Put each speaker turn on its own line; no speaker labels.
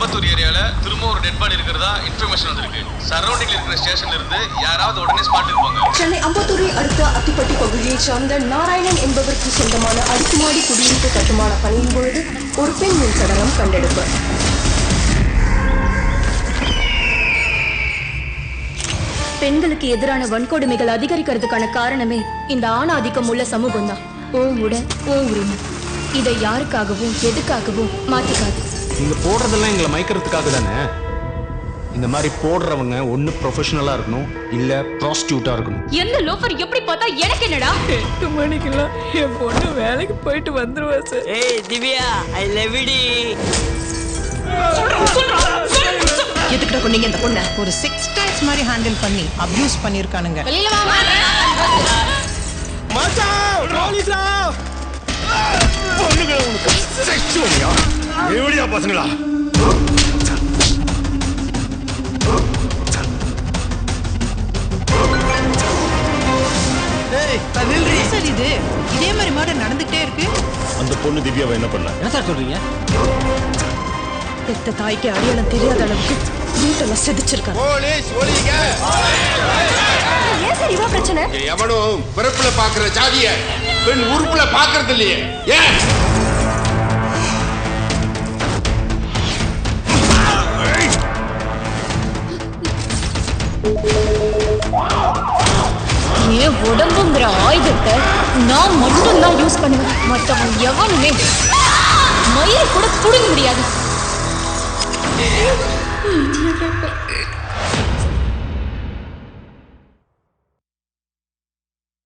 அம்பத்தூர் ஏரியால திரும்ப ஒரு டெட் பாடி இருக்கிறதா இன்ஃபர்மேஷன் வந்திருக்கு. சரௌண்டிங்ல இருக்கிற ஸ்டேஷன்ல இருந்து யாராவது உடனே ஸ்பாட்டுக்கு போங்க.
சென்னை அம்பத்தூரை அடுத்த அத்திப்பட்டி பகுதியை சார்ந்த நாராயணன் என்பவருக்கு சொந்தமான அடுக்குமாடி குடியிருப்பு கட்டுமான பணியின் பொழுது ஒரு பெண் மின்சடலம் கண்டெடுப்பு.
பெண்களுக்கு எதிரான வன்கொடுமைகள் அதிகரிக்கிறதுக்கான காரணமே இந்த ஆணாதிக்கம் உள்ள சமூகம் தான். ஓ உடல் ஓ உரிமை, இதை யாருக்காகவும் எதுக்காகவும் மாத்திக்காது.
நீங்க போடுறதெல்லாம் எங்களை மயக்கிறதுக்காக தானே. இந்த மாதிரி போடுறவங்க ஒண்ணு ப்ரொஃபஷனலா இருக்கணும், இல்ல ப்ராஸ்டியூட்டா இருக்கணும்.
எந்த லோஃபர் எப்படி பார்த்தா எனக்கு என்னடா?
8 மணிக்கெல்லாம் என் பொண்ணு வேலைக்கு போயிட்டு வந்துருவா சார்.
ஏய் திவ்யா, ஐ லவ் யூ டி.
எதுக்குடா கொண்டீங்க இந்த பொண்ணை? ஒரு 6 டைம்ஸ் மாதிரி ஹேண்டில் பண்ணி அபியூஸ் பண்ணிருக்கானுங்க.
வெளியில வா.
மச்சான் போலீஸ்டா. பொண்ணுங்கள உனக்கு செக்ஷுவலியா? எவடியா பசங்களா?
ஏய் நில்றி.
சார் இது இதே மாதிரி மர்டர் நடந்துட்டே இருக்கு.
அந்த பொண்ணு திவ்யாவை என்ன பண்ணா?
என்ன சார் சொல்றீங்க?
பெத்த தாய்க்கு அடையாளம் தெரியாத அளவுக்கு வீட்டெல்லாம் செதிச்சிருக்காங்க.
போலீஸ் ஒலிங்க.
ஏன் சார் இவ்வளவு பிரச்சனை?
எவனும் பிறப்புல பாக்குற ஜாதிய பெண் உறுப்புல பாக்குறது இல்லையே. ஏன்
ஏன் உடம்புங்கிற ஆயுதத்தை நான் மட்டும் தான் யூஸ் பண்ணுவேன். மற்றவன் எவனுமே மயிரை கூட புடுங்க முடியாது.